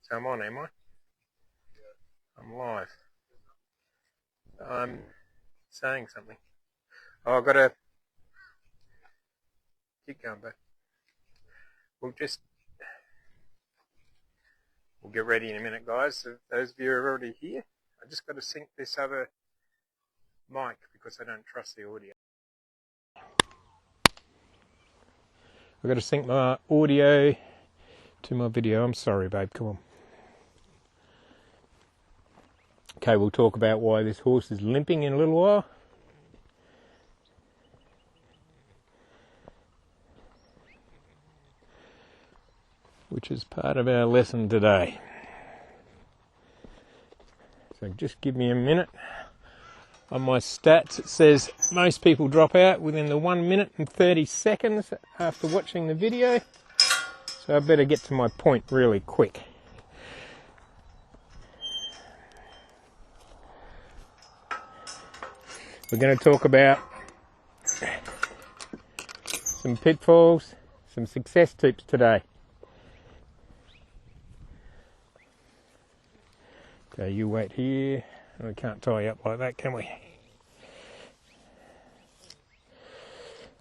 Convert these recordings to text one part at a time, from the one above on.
So I'm on, am I? I'm live. I'm saying something. Oh, I've got to keep going, but we'll get ready in a minute, guys. So those of you who are already here, I just got to sync this other mic because I don't trust the audio. I've got to sync my audio to my video. I'm sorry, babe. Come on. Okay, we'll talk about why this horse is limping in a little while. Which is part of our lesson today. So just give me a minute. On my stats it says most people drop out within the 1 minute and 30 seconds after watching the video. So I better get to my point really quick. We're going to talk about some pitfalls, some success tips today. Okay, you wait here. We can't tie you up like that, can we?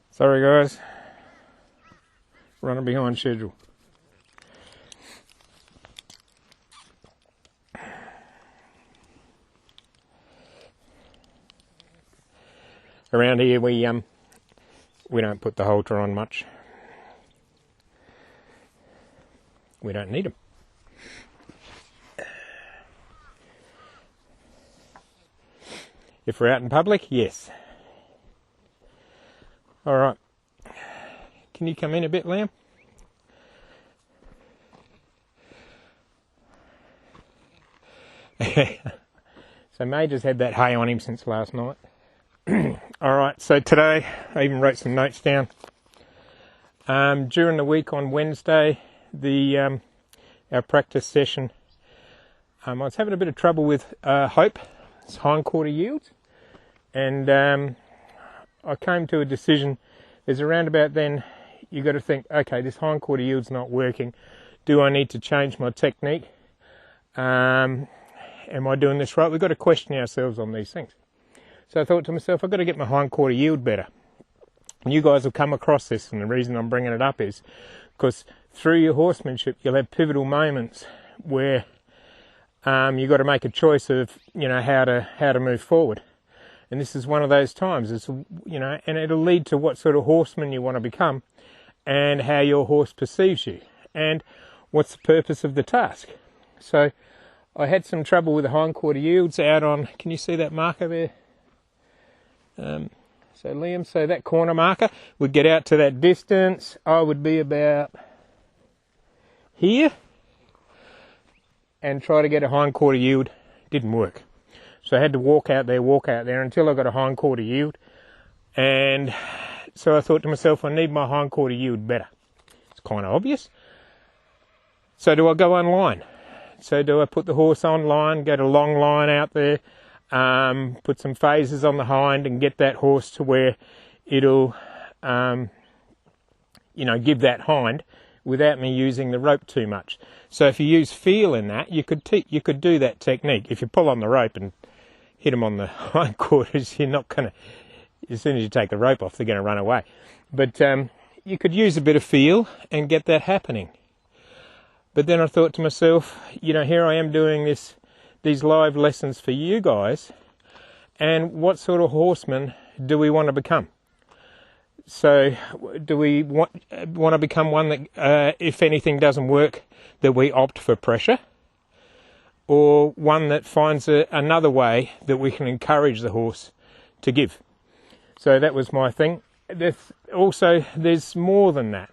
Sorry guys, running behind schedule. Around here we don't put the halter on much. We don't need them. If we're out in public, yes. All right. Can you come in a bit, Lamb? So Major's had that hay on him since last night. All right, so today I even wrote some notes down. During the week on Wednesday, our practice session, I was having a bit of trouble with Hope, it's hindquarter yields, and I came to a decision. There's around about then you got to think, okay, this hindquarter yield's not working. Do I need to change my technique? Am I doing this right? We've got to question ourselves on these things. So I thought to myself, I've got to get my hindquarter yield better. And you guys will come across this, and the reason I'm bringing it up is because through your horsemanship, you'll have pivotal moments where you've got to make a choice of, how to move forward. And this is one of those times. It's, and it'll lead to what sort of horseman you want to become and how your horse perceives you and what's the purpose of the task. So I had some trouble with the hindquarter yields out on, can you see that marker there? So Liam, so that corner marker would get out to that distance. I would be about here and try to get a hindquarter yield. Didn't work. So I had to walk out there until I got a hindquarter yield. And so I thought to myself, I need my hindquarter yield better. It's kind of obvious. So do I go online? So do I put the horse online, get a long line out there, put some phases on the hind and get that horse to where it'll, give that hind without me using the rope too much. So if you use feel in that, you could do that technique. If you pull on the rope and hit them on the hindquarters, you're not going to, as soon as you take the rope off, they're going to run away. But you could use a bit of feel and get that happening. But then I thought to myself, here I am doing these live lessons for you guys, and what sort of horseman do we want to become? So do we want to become one that, if anything doesn't work, that we opt for pressure, or one that finds another way that we can encourage the horse to give? So that was my thing. There's more than that.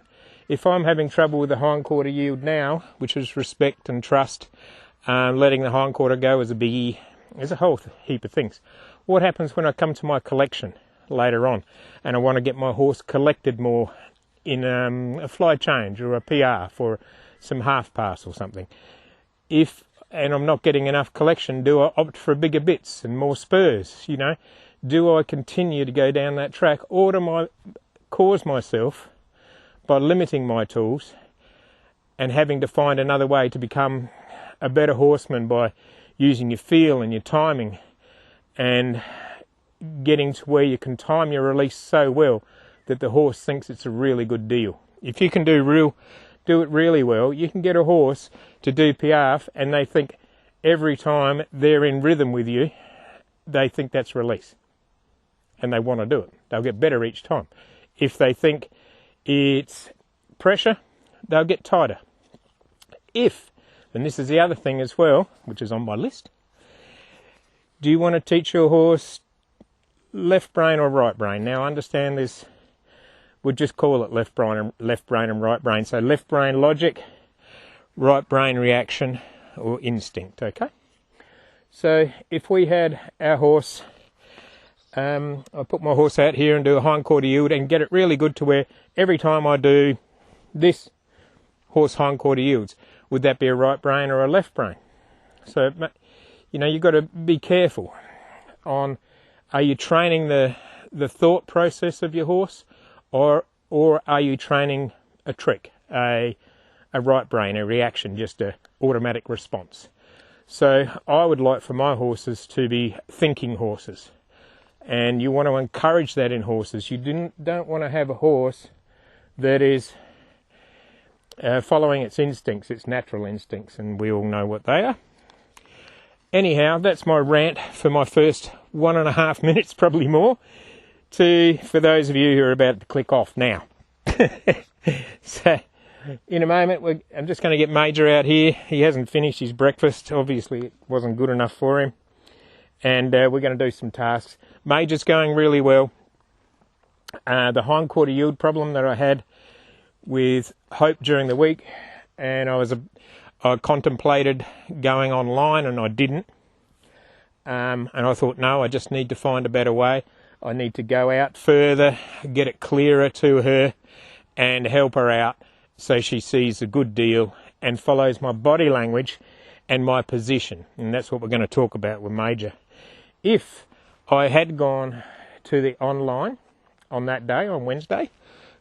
If I'm having trouble with the hindquarter yield now, which is respect and trust, letting the hindquarter go is a biggie. There's a whole heap of things. What happens when I come to my collection later on and I want to get my horse collected more in a fly change or a PR for some half pass or something? And I'm not getting enough collection, do I opt for bigger bits and more spurs? Do I continue to go down that track, or do I cause myself, by limiting my tools and having to find another way to become a better horseman by using your feel and your timing and getting to where you can time your release so well that the horse thinks it's a really good deal. If you can do it really well, you can get a horse to do piaffe and they think every time they're in rhythm with you, they think that's release. And they want to do it. They'll get better each time. If they think it's pressure, they'll get tighter. If, and this is the other thing as well, which is on my list, do you want to teach your horse left brain or right brain? Now understand this, we'll just call it left brain and right brain. So left brain logic, right brain reaction or instinct, okay? So if we had our horse, I put my horse out here and do a hindquarter yield and get it really good to where every time I do this, horse hindquarter yields. Would that be a right brain or a left brain? So, you know, you've got to be careful on, are you training the thought process of your horse or are you training a trick, a right brain, a reaction, just an automatic response? So I would like for my horses to be thinking horses. And you want to encourage that in horses. You don't want to have a horse that is following its instincts, its natural instincts, and we all know what they are. Anyhow, that's my rant for my first 1.5 minutes, probably more, for those of you who are about to click off now. So, in a moment, I'm just going to get Major out here. He hasn't finished his breakfast. Obviously, it wasn't good enough for him. And we're going to do some tasks. Major's going really well. The hindquarter yield problem that I had with Hope during the week, and I contemplated going online and I didn't. And I thought, no, I just need to find a better way. I need to go out further, get it clearer to her, and help her out so she sees a good deal and follows my body language and my position. And that's what we're going to talk about with Major. If I had gone to the online on that day, on Wednesday,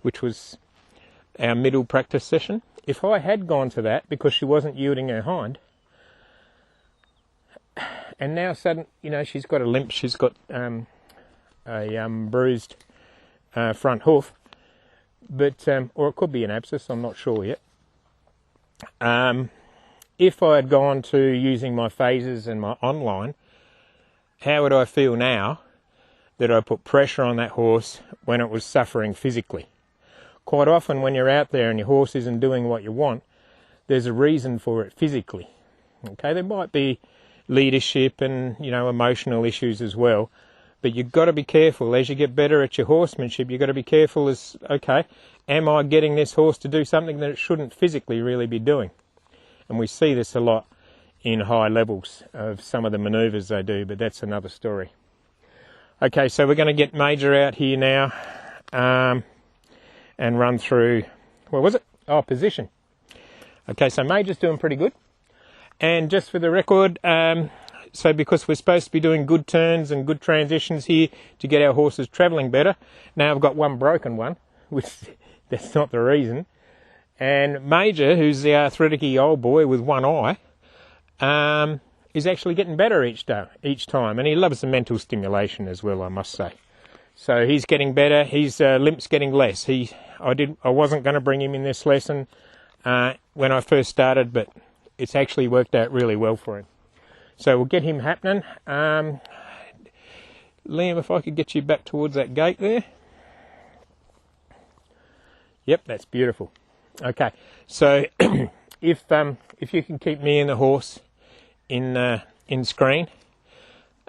which was our middle practice session, if I had gone to that because she wasn't yielding her hind, and now suddenly, you know, she's got a limp, she's got a bruised front hoof, but or it could be an abscess, I'm not sure yet. If I had gone to using my phases and my online, how would I feel now that I put pressure on that horse when it was suffering physically? Quite often when you're out there and your horse isn't doing what you want, there's a reason for it physically. Okay, there might be leadership and, you know, emotional issues as well, but you've got to be careful. As you get better at your horsemanship, you've got to be careful as, okay, am I getting this horse to do something that it shouldn't physically really be doing? And we see this a lot in high levels of some of the manoeuvres they do, but that's another story. Okay, so we're going to get Major out here now and run through, what was it? Oh, position. Okay, so Major's doing pretty good. And just for the record, so because we're supposed to be doing good turns and good transitions here to get our horses travelling better, now I've got one broken one, which that's not the reason. And Major, who's the arthritic-y old boy with one eye, is actually getting better each time, and he loves the mental stimulation as well, I must say. So he's getting better. His limp's getting less. I wasn't going to bring him in this lesson when I first started, but it's actually worked out really well for him. So we'll get him happening. Liam, if I could get you back towards that gate there. Yep, that's beautiful. Okay, so if you can keep me and the horse in screen,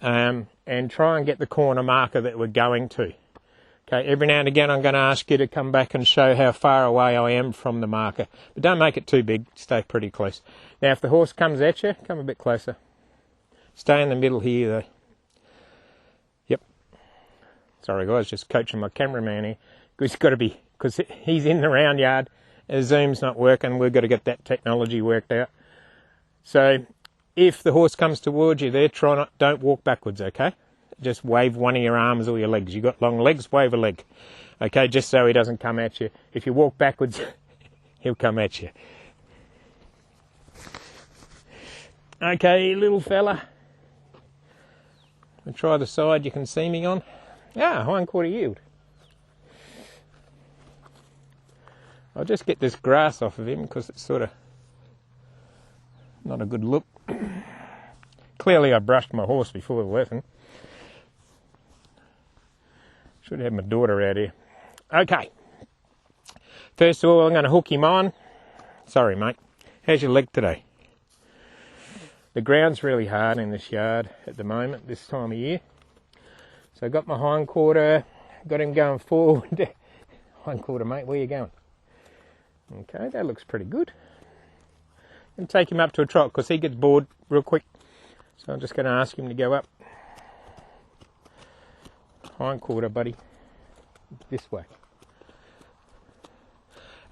and try and get the corner marker that we're going to. Okay, every now and again I'm going to ask you to come back and show how far away I am from the marker, but don't make it too big, stay pretty close. Now if the horse comes at you, come a bit closer. Stay in the middle here though. Yep. Sorry guys, just coaching my cameraman here. He's got to be, because he's in the round yard, his zoom's not working, we've got to get that technology worked out. So if the horse comes towards you there, don't walk backwards, okay? Just wave one of your arms or your legs. You got long legs, wave a leg. Okay, just so he doesn't come at you. If you walk backwards, he'll come at you. Okay, little fella. I'll try the side you can see me on. Ah, hindquarter yield. I'll just get this grass off of him because it's sort of not a good look. Clearly I brushed my horse before the lesson. Should have my daughter out here. Okay. First of all, I'm going to hook him on. Sorry, mate. How's your leg today? The ground's really hard in this yard at the moment, this time of year. So I got my hindquarter, got him going forward. Hindquarter, mate, where you going? Okay, that looks pretty good. And take him up to a trot because he gets bored real quick. So I'm just going to ask him to go up. Hindquarter, buddy. This way.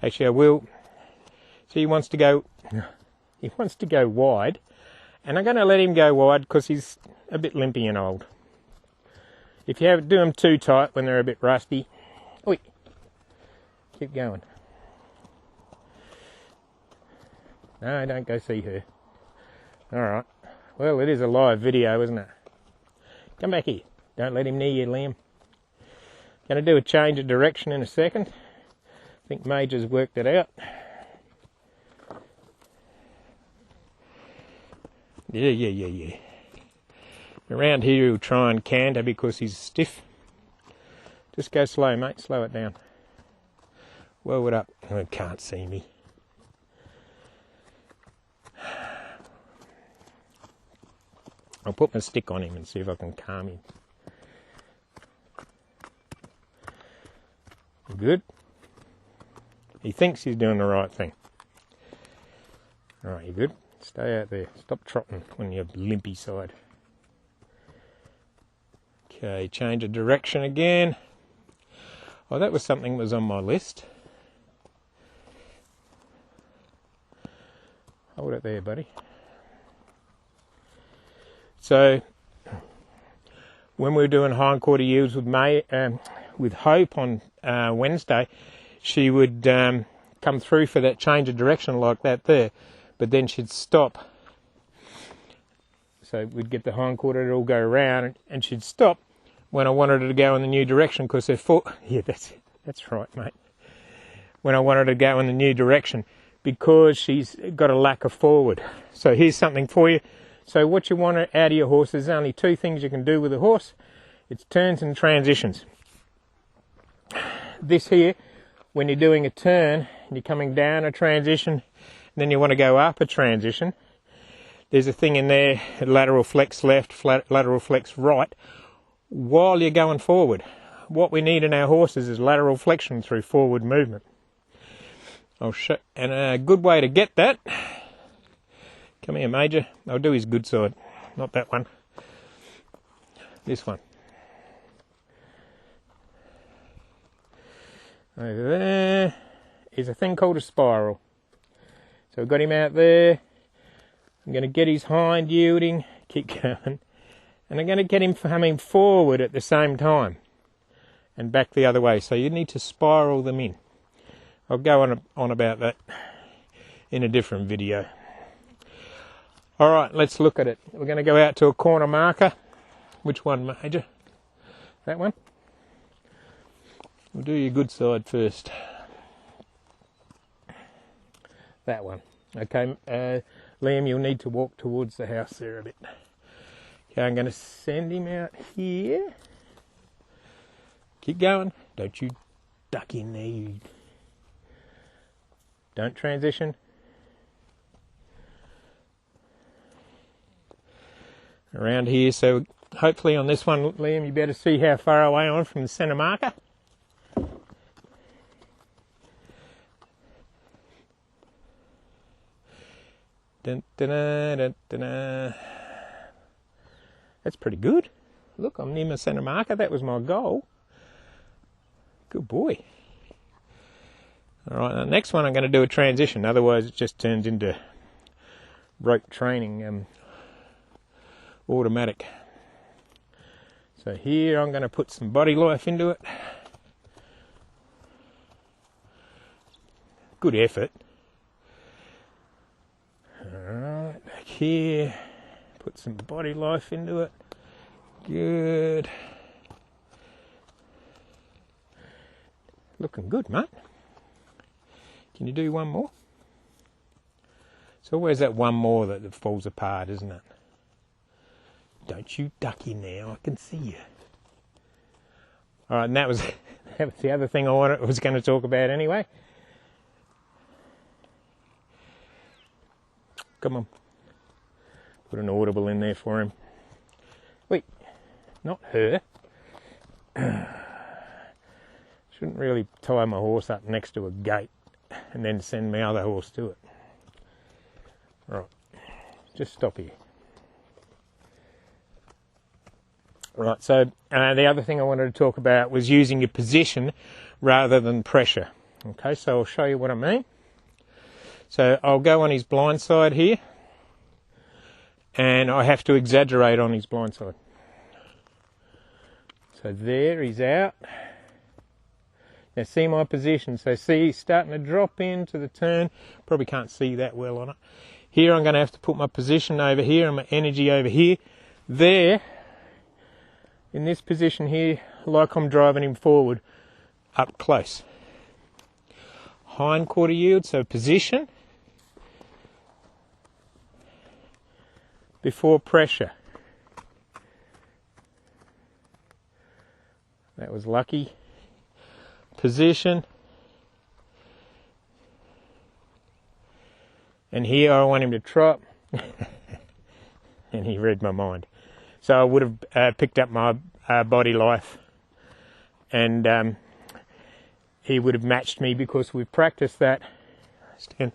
Actually, I will. So he wants to go wide. And I'm going to let him go wide because he's a bit limpy and old. If you do them too tight when they're a bit rusty, oi, keep going. No, don't go see her. Alright. Well, it is a live video, isn't it? Come back here. Don't let him near you, Liam. Going to do a change of direction in a second. I think Major's worked it out. Yeah. Around here he'll try and canter because he's stiff. Just go slow, mate. Slow it down. Whoa it up. Oh, it can't see me. I'll put my stick on him and see if I can calm him. Good. He thinks he's doing the right thing. Alright, you good? Stay out there. Stop trotting on your limpy side. Okay, change of direction again. Oh, that was something that was on my list. Hold it there, buddy. So, when we were doing hindquarter yields with Hope on Wednesday, she would come through for that change of direction like that there, but then she'd stop. So we'd get the hindquarter to all go around, and she'd stop when I wanted her to go in the new direction because her foot. Yeah, that's right, mate. When I wanted her to go in the new direction because she's got a lack of forward. So here's something for you. So what you want out of your horse, there's only two things you can do with a horse. It's turns and transitions. This here, when you're doing a turn, you're coming down a transition, and then you want to go up a transition. There's a thing in there, lateral flex left, lateral flex right, while you're going forward. What we need in our horses is lateral flexion through forward movement. I'll show, and a good way to get that. Come here, Major. I'll do his good side, not that one. This one. Over there is a thing called a spiral. So I've got him out there. I'm going to get his hind yielding, keep going, and I'm going to get him coming forward at the same time and back the other way. So you need to spiral them in. I'll go on about that in a different video. All right, let's look at it. We're going to go out to a corner marker. Which one, Major? That one? We'll do your good side first. That one. Okay, Liam, you'll need to walk towards the house there a bit. Okay, I'm going to send him out here. Keep going. Don't you duck in there. Don't transition. Around here, so hopefully on this one, Liam, you better see how far away I am from the centre marker. Dun, dun, dun, dun, dun. That's pretty good. Look, I'm near my centre marker. That was my goal. Good boy. All right, the next one I'm going to do a transition. Otherwise, it just turns into rope training, automatic. So here I'm going to put some body life into it. Good effort. Alright, back here, put some body life into it. Good. Looking good, mate. Can you do one more? It's always that one more that falls apart, isn't it? Don't you duck in there, I can see you. Alright, and that was the other thing I was going to talk about anyway. Come on. Put an audible in there for him. Wait, not her. Shouldn't really tie my horse up next to a gate and then send my other horse to it. Right, just stop here. Right, so the other thing I wanted to talk about was using your position rather than pressure. Okay, so I'll show you what I mean. So I'll go on his blind side here, and I have to exaggerate on his blind side. So there, he's out. Now see my position, so see he's starting to drop into the turn. Probably can't see that well on it. Here I'm going to have to put my position over here and my energy over here. There, in this position here, like I'm driving him forward, up close. Hind quarter yield, so position before pressure. That was lucky. Position. And here I want him to trot. And he read my mind. So I would have picked up my body life, and he would have matched me because we've practiced that. Stand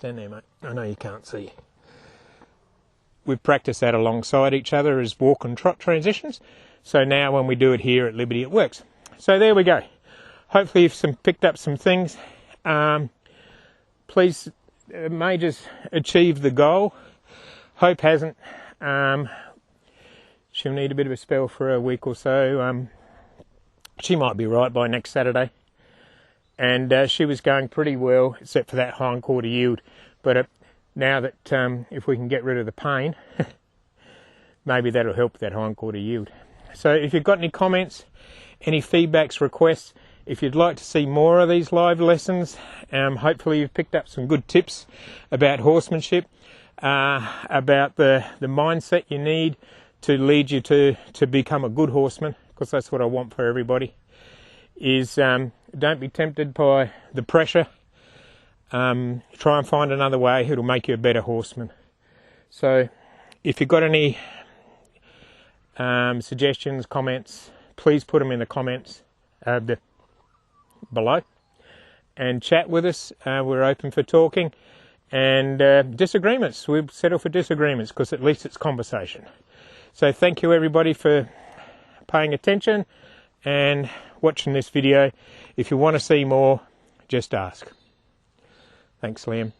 there, mate. I know you can't see. We've practiced that alongside each other as walk and trot transitions. So now when we do it here at Liberty, it works. So there we go. Hopefully you've picked up some things. Please, Major's achieved the goal. Hope hasn't. She'll need a bit of a spell for a week or so. She might be right by next Saturday. And she was going pretty well, except for that hind quarter yield. But now that if we can get rid of the pain, maybe that'll help that hind quarter yield. So if you've got any comments, any feedbacks, requests, if you'd like to see more of these live lessons, hopefully you've picked up some good tips about horsemanship, about the mindset you need to lead you to become a good horseman, because that's what I want for everybody, is don't be tempted by the pressure. Try and find another way. It'll make you a better horseman. So if you've got any suggestions, comments, please put them in the comments below and chat with us. We're open for talking, and disagreements, we'll settle for disagreements because at least it's conversation. So thank you everybody for paying attention and watching this video. If you want to see more, just ask. Thanks, Liam.